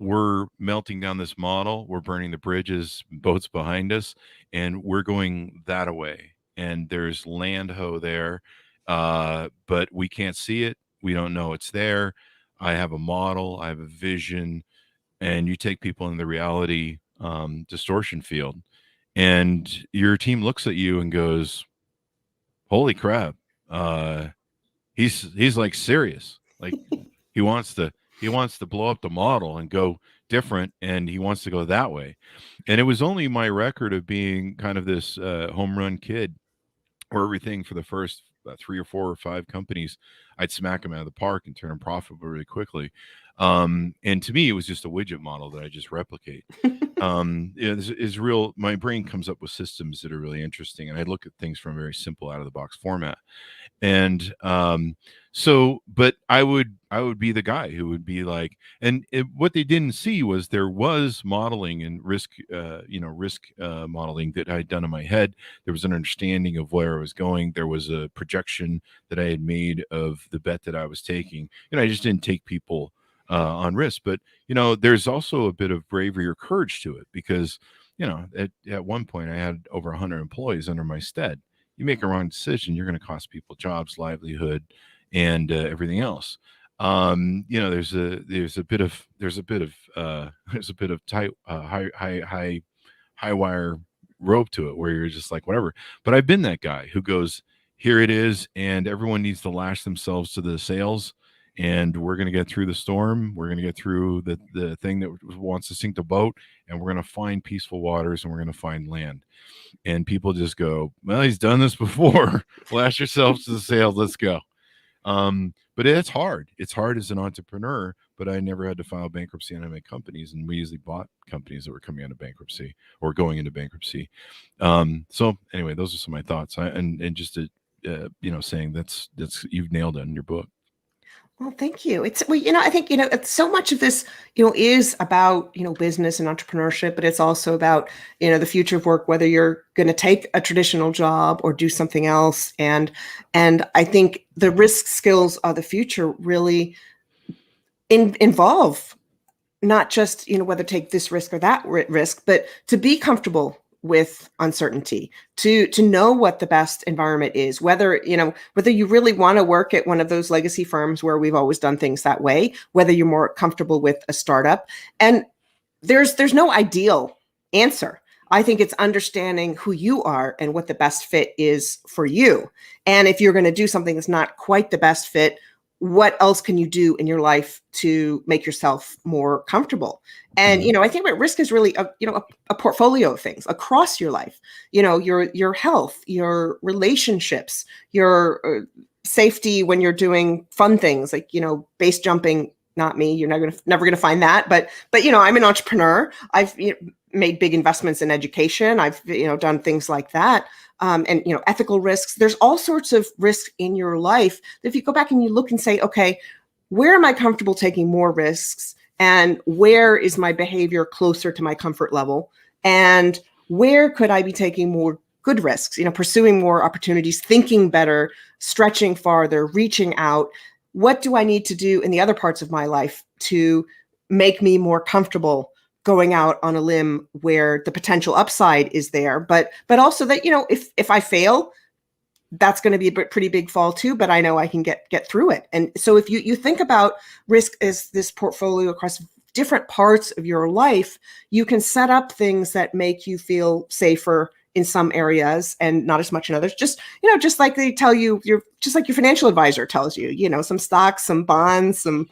we're melting down this model, we're burning the bridges, boats behind us, and we're going that away. And there's land ho there, but we can't see it. We don't know it's there. I have a model, I have a vision, and you take people in the reality distortion field, and your team looks at you and goes, "Holy crap! Uh, he's like serious. Like he wants to blow up the model and go different, and he wants to go that way." And it was only my record of being kind of this home run kid, or everything for the first 3 or 4 or 5 companies, I'd smack them out of the park and turn them profitable really quickly. And to me, it was just a widget model that I just replicate. This is real. My brain comes up with systems that are really interesting, and I look at things from a very simple, out of the box format. And but I would be the guy who would be like, and what they didn't see was there was modeling and risk modeling that I had done in my head. There was an understanding of where I was going. There was a projection that I had made of the bet that I was taking. I just didn't take people on risk. But there's also a bit of bravery or courage to it, because at one point I had over 100 employees under my stead. You make a wrong decision, you're going to cost people jobs, livelihood, and everything else. There's a bit of tight high wire rope to it, where you're just like, whatever. But I've been that guy who goes, here it is, and everyone needs to lash themselves to the sails, and we're going to get through the storm. We're going to get through the thing that wants to sink the boat, and we're going to find peaceful waters, and we're going to find land. And people just go, well, he's done this before. Lash yourselves to the sails. Let's go. But it's hard. It's hard as an entrepreneur, but I never had to file bankruptcy on my companies. And we usually bought companies that were coming out of bankruptcy or going into bankruptcy. So anyway, those are some of my thoughts. And just to, saying that's you've nailed it in your book. Well, thank you. I think, it's so much of this, is about, business and entrepreneurship, but it's also about, the future of work, whether you're going to take a traditional job or do something else. And I think the risk skills of the future really involve not just, whether take this risk or that risk, but to be comfortable with uncertainty, to know what the best environment is, whether you really want to work at one of those legacy firms where we've always done things that way, whether you're more comfortable with a startup. And there's no ideal answer. I think it's understanding who you are and what the best fit is for you. And if you're going to do something that's not quite the best fit, what else can you do in your life to make yourself more comfortable? And, I think what risk is really a portfolio of things across your life, your health, your relationships, your safety when you're doing fun things like, base jumping. Not me. You're never going to find that. But I'm an entrepreneur. I've made big investments in education. I've, done things like that. And, ethical risks. There's all sorts of risks in your life that if you go back and you look and say, okay, where am I comfortable taking more risks? And where is my behavior closer to my comfort level? And where could I be taking more good risks, pursuing more opportunities, thinking better, stretching farther, reaching out? What do I need to do in the other parts of my life to make me more comfortable going out on a limb where the potential upside is there, but also that, if I fail, that's going to be a pretty big fall too, but I know I can get through it. And so if you think about risk as this portfolio across different parts of your life, you can set up things that make you feel safer in some areas and not as much in others. Just like they tell you, just like your financial advisor tells you, some stocks, some bonds, some,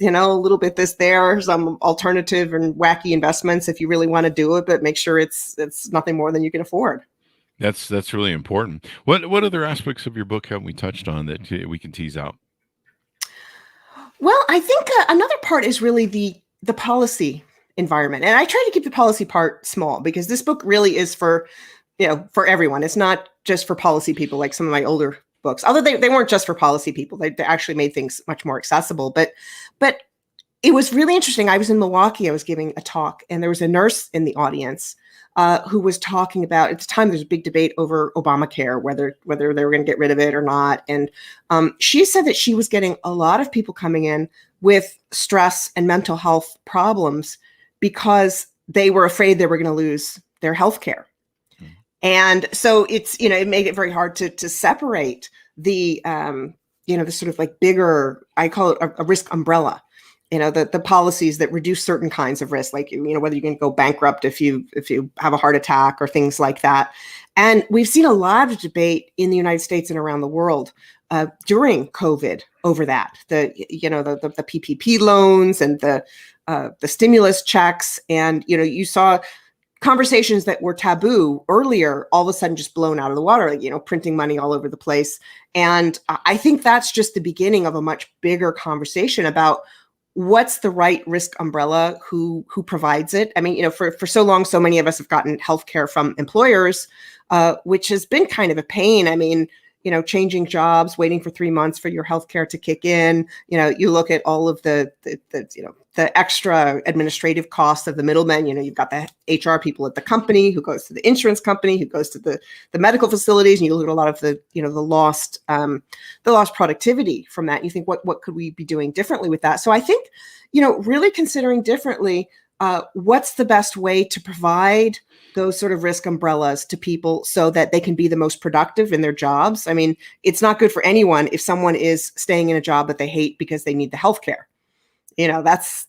a little bit this there, some alternative and wacky investments if you really want to do it, but make sure it's nothing more than you can afford. That's really important. What other aspects of your book have we touched on that we can tease out? Well, I think another part is really the policy environment. And I try to keep the policy part small because this book really is for everyone. It's not just for policy people like some of my older books, although they weren't just for policy people. They actually made things much more accessible. But it was really interesting. I was in Milwaukee. I was giving a talk, and there was a nurse in the audience who was talking about, at the time, there's a big debate over Obamacare, whether they were going to get rid of it or not. And she said that she was getting a lot of people coming in with stress and mental health problems because they were afraid they were going to lose their health care. And so it made it very hard to separate the sort of like bigger, I call it a risk umbrella, the policies that reduce certain kinds of risk, like, whether you can go bankrupt if you have a heart attack or things like that. And we've seen a lot of debate in the United States and around the world during COVID over that, the PPP loans and the stimulus checks. And, you saw conversations that were taboo earlier, all of a sudden just blown out of the water, like, printing money all over the place. And I think that's just the beginning of a much bigger conversation about what's the right risk umbrella, who provides it. I mean, for so long, so many of us have gotten healthcare from employers, which has been kind of a pain. I mean, changing jobs, waiting for 3 months for your healthcare to kick in. You look at all of the extra administrative costs of the middlemen. You've got the HR people at the company who goes to the insurance company, who goes to the medical facilities, and you look at a lot of the lost productivity from that. You think, what could we be doing differently with that? So I think, really considering differently, what's the best way to provide those sort of risk umbrellas to people so that they can be the most productive in their jobs. I mean, it's not good for anyone if someone is staying in a job that they hate because they need the healthcare. That's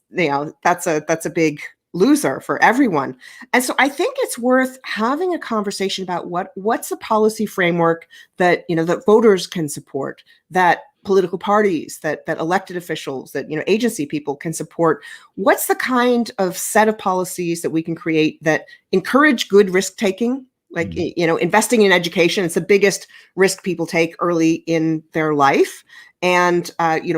a big loser for everyone. And so I think it's worth having a conversation about what's a policy framework that, that voters can support, that political parties, that elected officials, that, agency people can support. What's the kind of set of policies that we can create that encourage good risk taking? Like, investing in education, it's the biggest risk people take early in their life. And,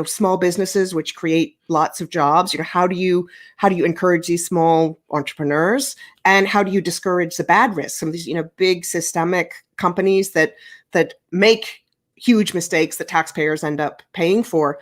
small businesses, which create lots of jobs, how do you encourage these small entrepreneurs, and how do you discourage the bad risks? Some of these, big systemic companies that make huge mistakes that taxpayers end up paying for.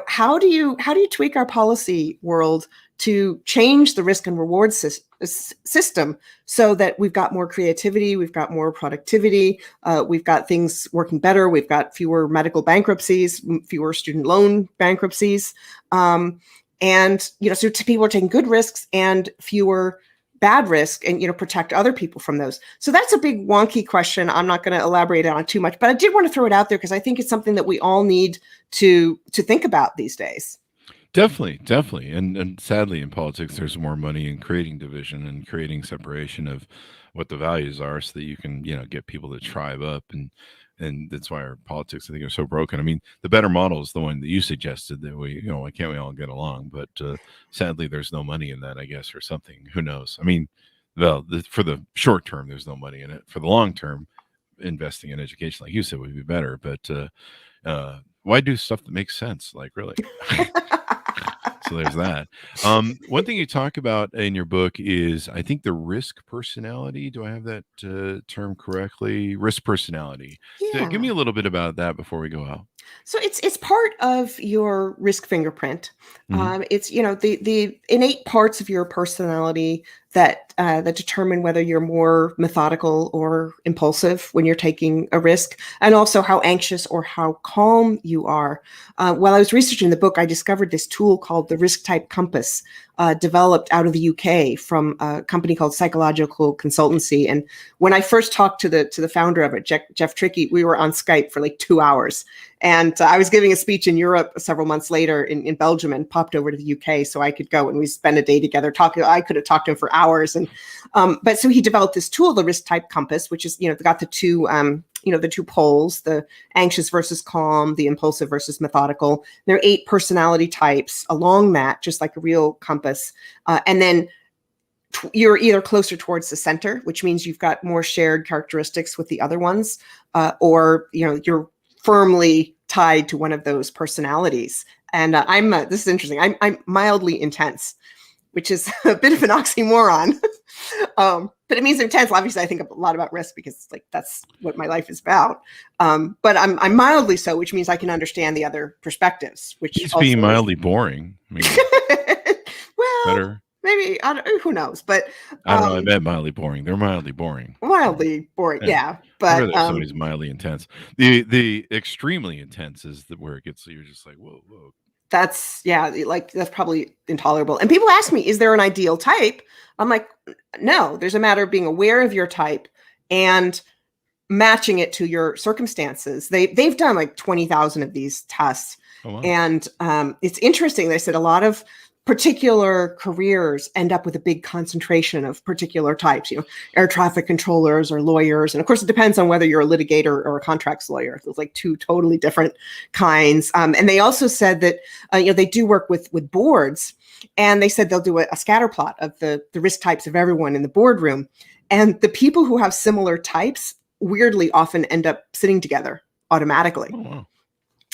How do you tweak our policy world to change the risk and reward system so that we've got more creativity, we've got more productivity, we've got things working better, we've got fewer medical bankruptcies, fewer student loan bankruptcies, and so people are taking good risks and fewer bad risk, and protect other people from those. So that's a big wonky question. I'm not going to elaborate on too much, but I did want to throw it out there because I think it's something that we all need to think about these days. Definitely. And sadly, in politics, there's more money in creating division and creating separation of what the values are so that you can, get people to tribe up. And that's why our politics, I think, are so broken. I mean, the better model is the one that you suggested, that we, why can't we all get along? But sadly, there's no money in that, I guess, or something. Who knows? I mean, well, for the short term, there's no money in it. For the long term, investing in education, like you said, would be better. But why do stuff that makes sense? Like, really? So there's that. One thing you talk about in your book is, I think, the risk personality. Do I have that term correctly? Risk personality. Yeah. Give me a little bit about that before we go out. So it's part of your risk fingerprint. Mm-hmm. It's the innate parts of your personality that determine whether you're more methodical or impulsive when you're taking a risk, and also how anxious or how calm you are. While I was researching the book, I discovered this tool called the Risk Type Compass, developed out of the UK from a company called Psychological Consultancy. And when I first talked to the founder of it, Jeff Trickey, we were on Skype for like 2 hours. And I was giving a speech in Europe several months later in Belgium, and popped over to the UK so I could go, and we spent a day together talking. I could have talked to him for hours. And but so he developed this tool, the Risk Type Compass, which is, got the two the two poles, the anxious versus calm, the impulsive versus methodical. There are 8 personality types along that, just like a real compass. And then you're either closer towards the center, which means you've got more shared characteristics with the other ones, or you're firmly tied to one of those personalities. And this is interesting. I'm mildly intense. which is a bit of an oxymoron. But it means intense. Obviously, I think a lot about risk because like that's what my life is about. But I'm mildly so, which means I can understand the other perspectives. Which it's being mildly boring. I mean, well, better. Maybe who knows? But I don't know. I bet mildly boring. They're mildly boring. Mildly boring, yeah. But somebody's mildly intense. The extremely intense is where it gets. You're just like, whoa. That's probably intolerable. And people ask me, is there an ideal type? I'm like, no, there's a matter of being aware of your type and matching it to your circumstances. They've done like 20,000 of these tests. Oh, wow. And it's interesting. They said a lot of particular careers end up with a big concentration of particular types, air traffic controllers or lawyers. And of course, it depends on whether you're a litigator or a contracts lawyer. It's like two totally different kinds. And they also said that, they do work with boards, and they said they'll do a scatter plot of the risk types of everyone in the boardroom. And the people who have similar types weirdly often end up sitting together automatically. Oh, wow.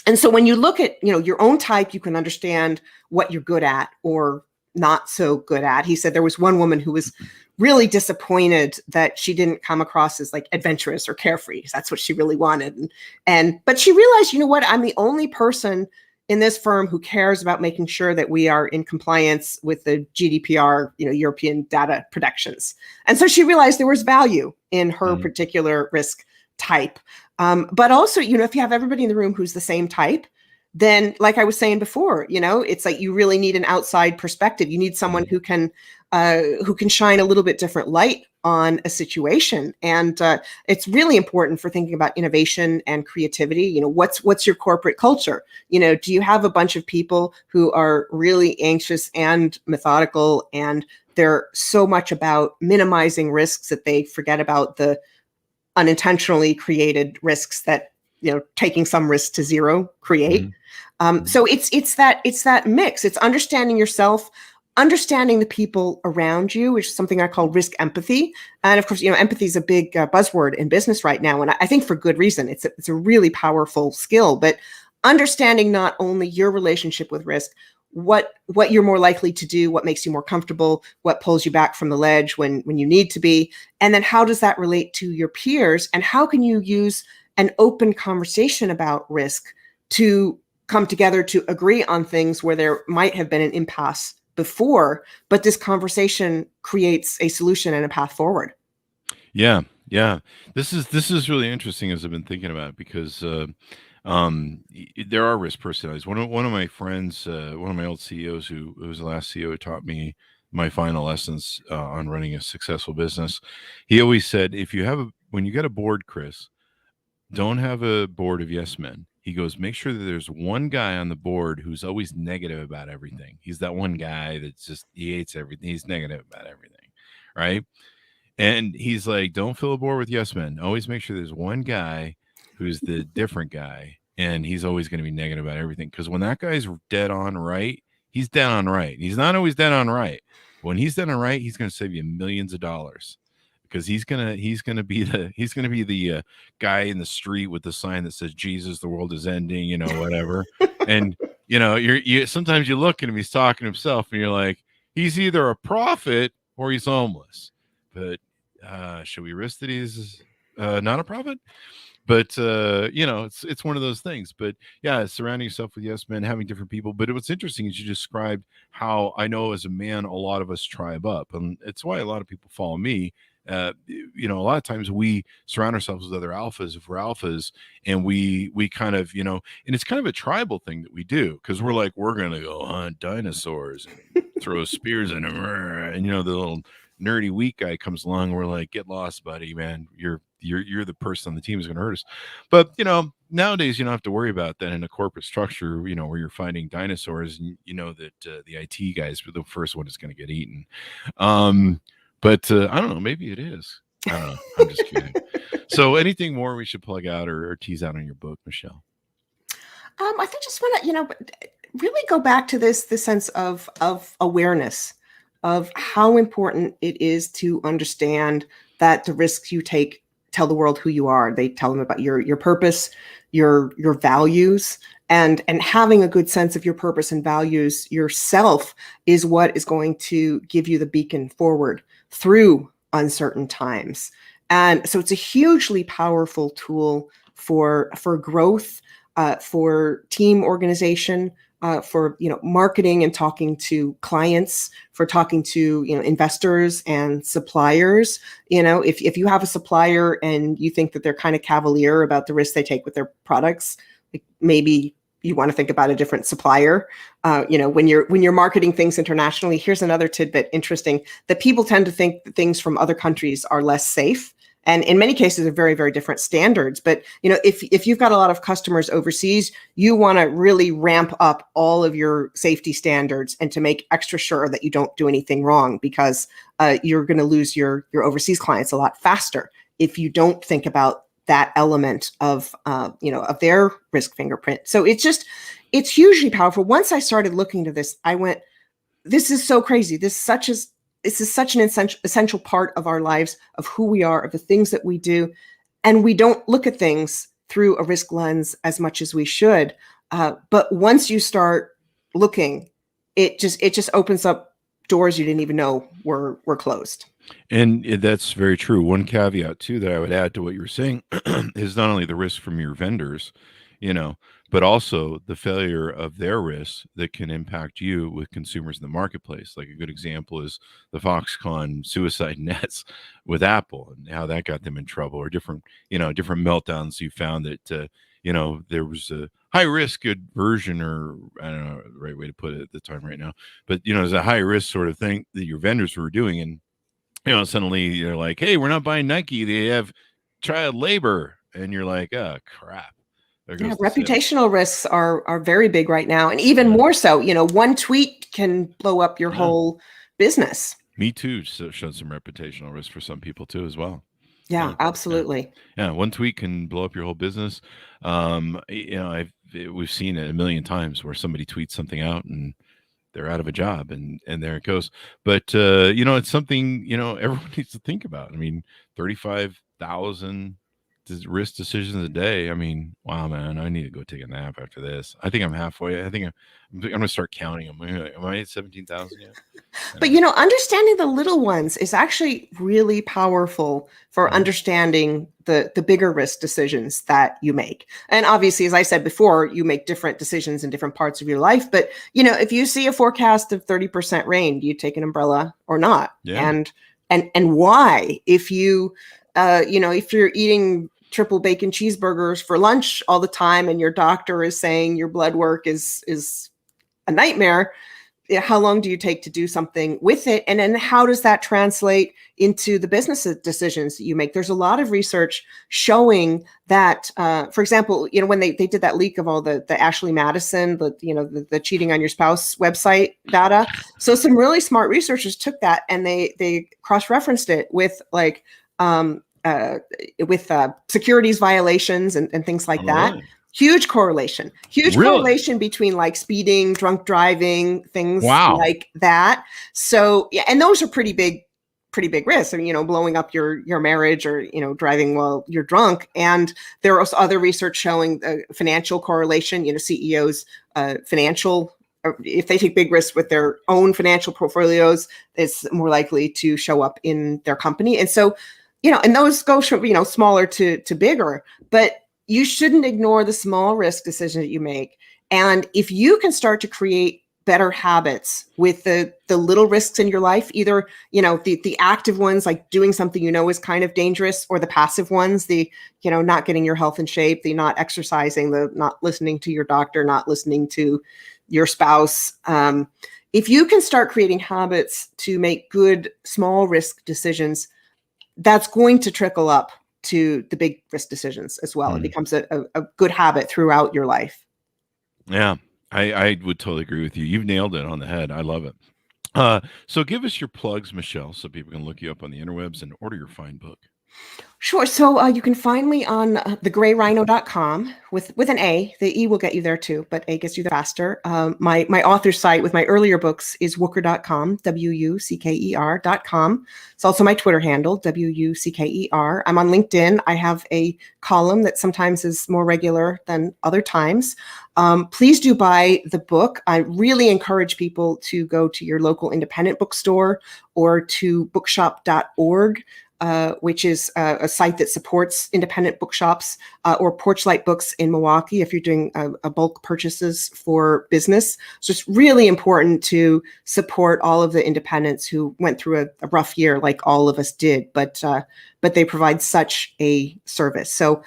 And so when you look at, your own type, you can understand what you're good at or not so good at. He said there was one woman who was really disappointed that she didn't come across as like adventurous or carefree. That's what she really wanted. But she realized, I'm the only person in this firm who cares about making sure that we are in compliance with the GDPR, European data protections. And so she realized there was value in her particular risk type. But also, if you have everybody in the room who's the same type, then like I was saying before, it's like you really need an outside perspective. You need someone who can shine a little bit different light on a situation. And it's really important for thinking about innovation and creativity. What's your corporate culture? Do you have a bunch of people who are really anxious and methodical, and they're so much about minimizing risks that they forget about the unintentionally created risks that taking some risks to zero create. So it's that mix. It's understanding yourself, understanding the people around you, which is something I call risk empathy. And of course, empathy is a big buzzword in business right now, and I think for good reason. It's a really powerful skill. But understanding not only your relationship with risk, what you're more likely to do, what makes you more comfortable, what pulls you back from the ledge when you need to be, and then how does that relate to your peers, and how can you use an open conversation about risk to come together to agree on things where there might have been an impasse before, but this conversation creates a solution and a path forward. Yeah. This is really interesting as I've been thinking about it, because there are risk personalities. One of my friends, one of my old CEOs who was the last CEO who taught me my final lessons on running a successful business. He always said, when you get a board, Chris, don't have a board of yes men. He goes, make sure that there's one guy on the board who's always negative about everything. He's that one guy that's just, he hates everything. He's negative about everything. Right. And he's like, don't fill a board with yes men. Always make sure there's one guy who's the different guy, and he's always going to be negative about everything. Because when that guy's dead on right, he's dead on right. He's not always dead on right. When he's dead on right, he's going to save you millions of dollars, because he's gonna be the guy in the street with the sign that says Jesus, the world is ending, whatever. And you sometimes you look at him, he's talking to himself, and you're like, he's either a prophet or he's homeless. But should we risk that he's not a prophet? But it's one of those things. But yeah, surrounding yourself with yes men, having different people. But what's interesting is you described how I know as a man, a lot of us tribe up, and it's why a lot of people follow me. A lot of times we surround ourselves with other alphas if we're alphas, and we kind of, and it's kind of a tribal thing that we do, because we're like, we're gonna go hunt dinosaurs and throw spears in them, and the little nerdy weak guy comes along, and we're like, get lost, buddy, man. You're the person on the team who's going to hurt us. But nowadays you don't have to worry about that in a corporate structure, where you're fighting dinosaurs, and that the IT guys are the first one that's going to get eaten. But I don't know, maybe it is. I don't know. I'm just kidding. So anything more we should plug out or tease out on your book, Michele? I think just want to, really go back to this sense of awareness of how important it is to understand that the risks you take tell the world who you are. They tell them about your purpose, your values, And having a good sense of your purpose and values yourself is what is going to give you the beacon forward through uncertain times. And so it's a hugely powerful tool for growth, for team organization, for marketing and talking to clients, for talking to investors and suppliers. If you have a supplier and you think that they're kind of cavalier about the risks they take with their products, like maybe you want to think about a different supplier. When you're marketing things internationally, here's another tidbit interesting, that people tend to think that things from other countries are less safe. And in many cases, are very, very different standards. But if you've got a lot of customers overseas, you want to really ramp up all of your safety standards and to make extra sure that you don't do anything wrong, because you're going to lose your overseas clients a lot faster if you don't think about that element of of their risk fingerprint. So it's hugely powerful. Once I started looking to this, I went, this is so crazy. This is such an essential part of our lives, of who we are, of the things that we do. And we don't look at things through a risk lens as much as we should. But once you start looking, it just opens up doors you didn't even know were closed. And that's very true. One caveat too that I would add to what you were saying is not only the risk from your vendors, but also the failure of their risks that can impact you with consumers in the marketplace. Like a good example is the Foxconn suicide nets with Apple and how that got them in trouble, or different meltdowns. You found that, there was a high risk version, or I don't know the right way to put it at the time right now, but, there's a high risk sort of thing that your vendors were doing. And, suddenly they're like, hey, we're not buying Nike. They have child labor. And you're like, oh, crap. Yeah, reputational risks are very big right now, and even more so. One tweet can blow up your whole business. Me Too showed some reputational risk for some people too, as well. Yeah, absolutely. Yeah, one tweet can blow up your whole business. We've seen it a million times where somebody tweets something out and they're out of a job, and there it goes. But it's something everyone needs to think about. I mean, 35,000 risk decisions a day. I mean, wow, man, I need to go take a nap after this. I think I'm halfway. I think I'm going to start counting them. Am I at 17,000 yet? But understanding the little ones is actually really powerful for understanding the bigger risk decisions that you make. And obviously, as I said before, you make different decisions in different parts of your life. But if you see a forecast of 30% rain, do you take an umbrella or not? Yeah. And why? If you if you're eating triple bacon cheeseburgers for lunch all the time and your doctor is saying your blood work is a nightmare, how long do you take to do something with it? And then how does that translate into the business decisions that you make? There's a lot of research showing that, for example, when they did that leak of all the Ashley Madison, the cheating on your spouse website data. So some really smart researchers took that and they cross-referenced it with securities violations and things like that. Really? Huge correlation between like speeding, drunk driving, things like that. So yeah, and those are pretty big risks. I mean, blowing up your marriage, or driving while you're drunk. And there are also other research showing financial correlation. CEOs financial, if they take big risks with their own financial portfolios, it's more likely to show up in their company. And so and those go from smaller to bigger, but you shouldn't ignore the small risk decision that you make. And if you can start to create better habits with the little risks in your life, either the active ones, like doing something is kind of dangerous, or the passive ones, the not getting your health in shape, the not exercising, the not listening to your doctor, not listening to your spouse. If you can start creating habits to make good small risk decisions, that's going to trickle up to the big risk decisions as well. It becomes a good habit throughout your life. Yeah, I would totally agree with you. You've nailed it on the head. I love it. So give us your plugs, Michele, so people can look you up on the interwebs and order your fine book. Sure. So you can find me on thegrayrhino.com with an A. The E will get you there too, but A gets you there faster. My author site with my earlier books is Wucker.com, WUCKER.com. It's also my Twitter handle, WUCKER. I'm on LinkedIn. I have a column that sometimes is more regular than other times. Please do buy the book. I really encourage people to go to your local independent bookstore or to bookshop.org. Which is a site that supports independent bookshops, or Porchlight Books in Milwaukee if you're doing a bulk purchases for business. So it's really important to support all of the independents who went through a rough year like all of us did, but they provide such a service. So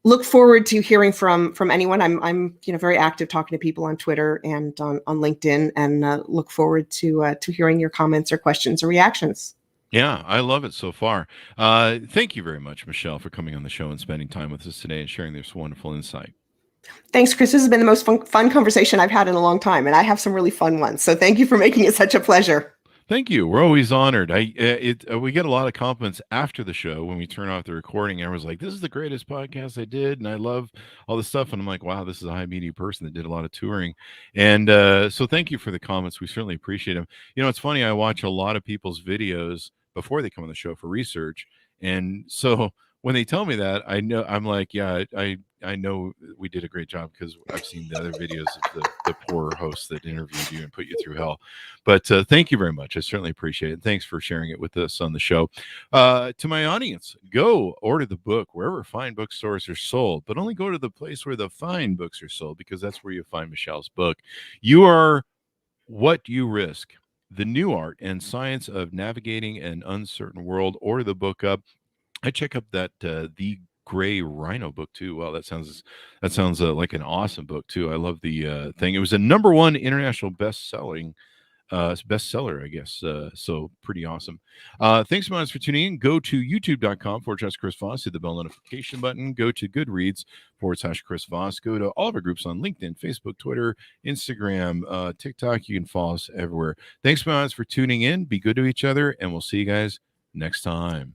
look forward to hearing from anyone. I'm very active talking to people on Twitter and on LinkedIn, and look forward to hearing your comments or questions or reactions. Yeah, I love it so far. Thank you very much, Michele, for coming on the show and spending time with us today and sharing this wonderful insight. Thanks, Chris. This has been the most fun conversation I've had in a long time, and I have some really fun ones. So thank you for making it such a pleasure. Thank you. We're always honored. We get a lot of compliments after the show when we turn off the recording. Everyone's like, "This is the greatest podcast I did, and I love all this stuff." And I'm like, "Wow, this is a high media person that did a lot of touring." And so, thank you for the comments. We certainly appreciate them. It's funny. I watch a lot of people's videos before they come on the show for research, and so when they tell me that, I know I'm like, "Yeah, I know we did a great job," because I've seen the other videos of the poor hosts that interviewed you and put you through hell. But thank you very much. I certainly appreciate it. Thanks for sharing it with us on the show. To my audience, go order the book wherever fine bookstores are sold, but only go to the place where the fine books are sold, because that's where you'll find Michele's book. You Are What You Risk: The New Art and Science of Navigating an Uncertain World. Order the book up. I check up that the Gray Rhino book too. Wow, that sounds like an awesome book too. I love the thing. It was a #1 international bestseller, I guess. So pretty awesome. Thanks so much for tuning in. Go to youtube.com/Chris Voss. Hit the bell notification button. Go to Goodreads/Chris Voss. Go to all of our groups on LinkedIn, Facebook, Twitter, Instagram, TikTok. You can follow us everywhere. Thanks so much for tuning in. Be good to each other, and we'll see you guys next time.